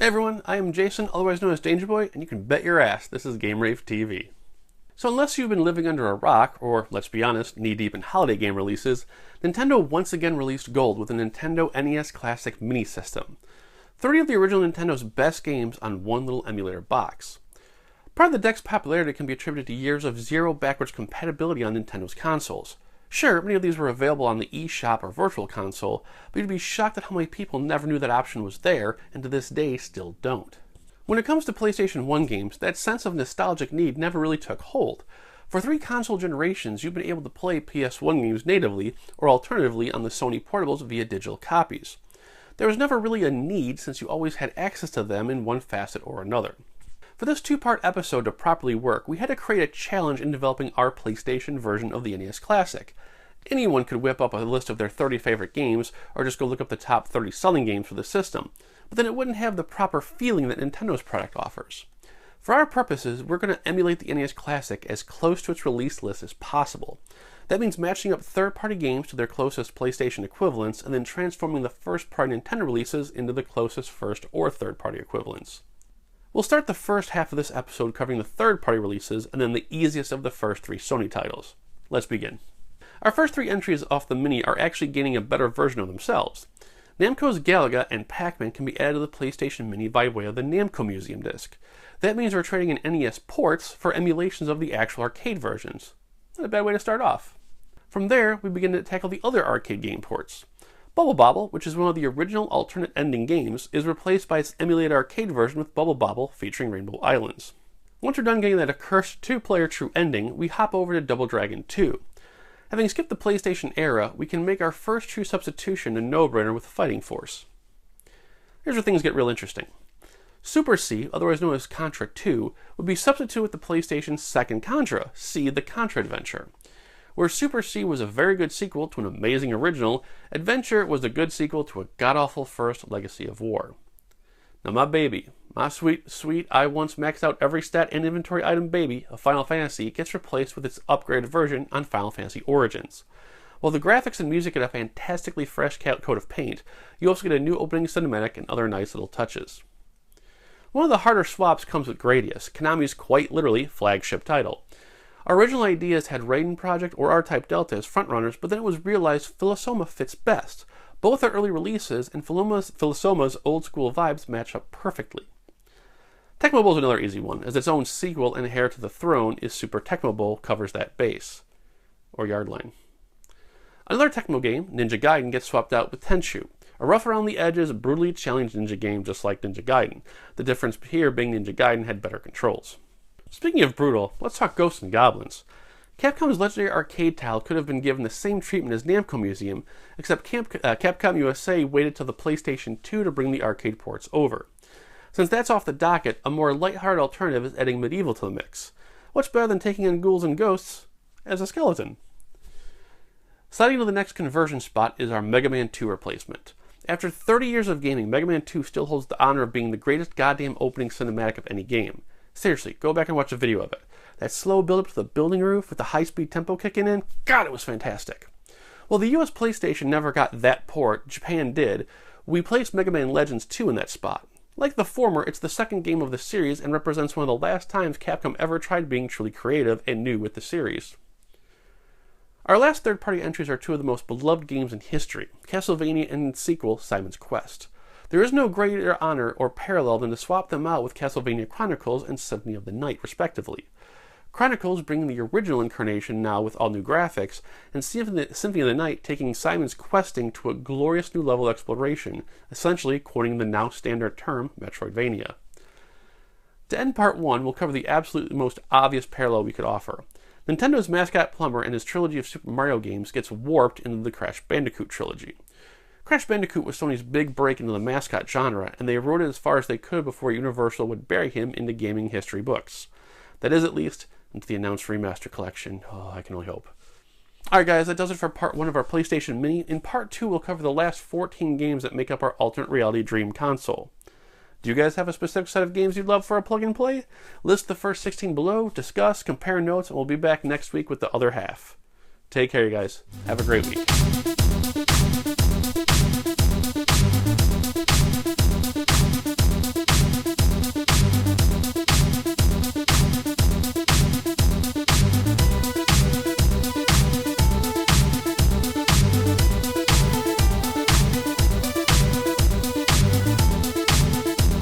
Hey everyone, I am Jason, otherwise known as Danger Boy, and you can bet your ass this is Game-Rave TV. So unless you've been living under a rock, or let's be honest, knee-deep in holiday game releases, Nintendo once again released Gold with a Nintendo NES Classic Mini System. 30 of the original Nintendo's best games on one little emulator box. Part of the deck's popularity can be attributed to years of zero backwards compatibility on Nintendo's consoles. Sure, many of these were available on the eShop or Virtual Console, but you'd be shocked at how many people never knew that option was there, and to this day still don't. When it comes to PlayStation 1 games, that sense of nostalgic need never really took hold. For 3 console generations, you've been able to play PS1 games natively, or alternatively on the Sony portables via digital copies. There was never really a need since you always had access to them in one facet or another. For this 2-part episode to properly work, we had to create a challenge in developing our PlayStation version of the NES Classic. Anyone could whip up a list of their 30 favorite games, or just go look up the top 30 selling games for the system, but then it wouldn't have the proper feeling that Nintendo's product offers. For our purposes, we're going to emulate the NES Classic as close to its release list as possible. That means matching up third-party games to their closest PlayStation equivalents, and then transforming the first-party Nintendo releases into the closest first or third-party equivalents. We'll start the first half of this episode covering the third-party releases, and then the easiest of the first 3 Sony titles. Let's begin. Our first 3 entries off the Mini are actually gaining a better version of themselves. Namco's Galaga and Pac-Man can be added to the PlayStation Mini by way of the Namco Museum disc. That means we're trading in NES ports for emulations of the actual arcade versions. Not a bad way to start off. From there, we begin to tackle the other arcade game ports. Bubble Bobble, which is one of the original alternate ending games, is replaced by its emulated arcade version with Bubble Bobble featuring Rainbow Islands. Once we're done getting that accursed 2-player true ending, we hop over to Double Dragon 2. Having skipped the PlayStation era, we can make our first true substitution a no-brainer with Fighting Force. Here's where things get real interesting. Super C, otherwise known as Contra 2, would be substituted with the PlayStation's second Contra, C the Contra Adventure. Where Super C was a very good sequel to an amazing original, Adventure was a good sequel to a god-awful first Legacy of War. Now my baby, my sweet, I once maxed out every stat and inventory item baby of Final Fantasy gets replaced with its upgraded version on Final Fantasy Origins. While the graphics and music get a fantastically fresh coat of paint, you also get a new opening cinematic and other nice little touches. One of the harder swaps comes with Gradius, Konami's quite literally flagship title. Our original ideas had Raiden Project or R-Type Delta as frontrunners, but then it was realized Philosoma fits best. Both are early releases, and Philosoma's old-school vibes match up perfectly. Tecmo Bowl is another easy one, as its own sequel and heir to the throne is Super Tecmo Bowl covers that base, or Yardline. Another Tecmo game, Ninja Gaiden, gets swapped out with Tenchu, a rough-around-the-edges, brutally challenged ninja game just like Ninja Gaiden, the difference here being Ninja Gaiden had better controls. Speaking of brutal, let's talk Ghosts and Goblins. Capcom's legendary arcade title could have been given the same treatment as Namco Museum, except Capcom USA waited till the PlayStation 2 to bring the arcade ports over. Since that's off the docket, a more lighthearted alternative is adding Medieval to the mix. What's better than taking on ghouls and ghosts as a skeleton? Sliding to the next conversion spot is our Mega Man 2 replacement. After 30 years of gaming, Mega Man 2 still holds the honor of being the greatest goddamn opening cinematic of any game. Seriously, go back and watch a video of it. That slow build-up to the building roof with the high-speed tempo kicking in, God, it was fantastic. Well, the US PlayStation never got that port, Japan did. We placed Mega Man Legends 2 in that spot. Like the former, it's the second game of the series and represents one of the last times Capcom ever tried being truly creative and new with the series. Our last third-party entries are 2 of the most beloved games in history, Castlevania and its sequel, Simon's Quest. There is no greater honor or parallel than to swap them out with Castlevania Chronicles and Symphony of the Night, respectively. Chronicles bringing the original incarnation now with all new graphics, and Symphony of the Night taking Simon's questing to a glorious new level of exploration, essentially quoting the now standard term Metroidvania. To end part 1, we'll cover the absolutely most obvious parallel we could offer. Nintendo's mascot Plumber and his trilogy of Super Mario games gets warped into the Crash Bandicoot trilogy. Crash Bandicoot was Sony's big break into the mascot genre, and they rode it as far as they could before Universal would bury him into gaming history books. That is, at least, into the announced remaster collection. Oh, I can only hope. Alright guys, that does it for part 1 of our PlayStation Mini. In part 2, we'll cover the last 14 games that make up our alternate reality dream console. Do you guys have a specific set of games you'd love for a plug-and-play? List the first 16 below, discuss, compare notes, and we'll be back next week with the other half. Take care, you guys. Have a great week.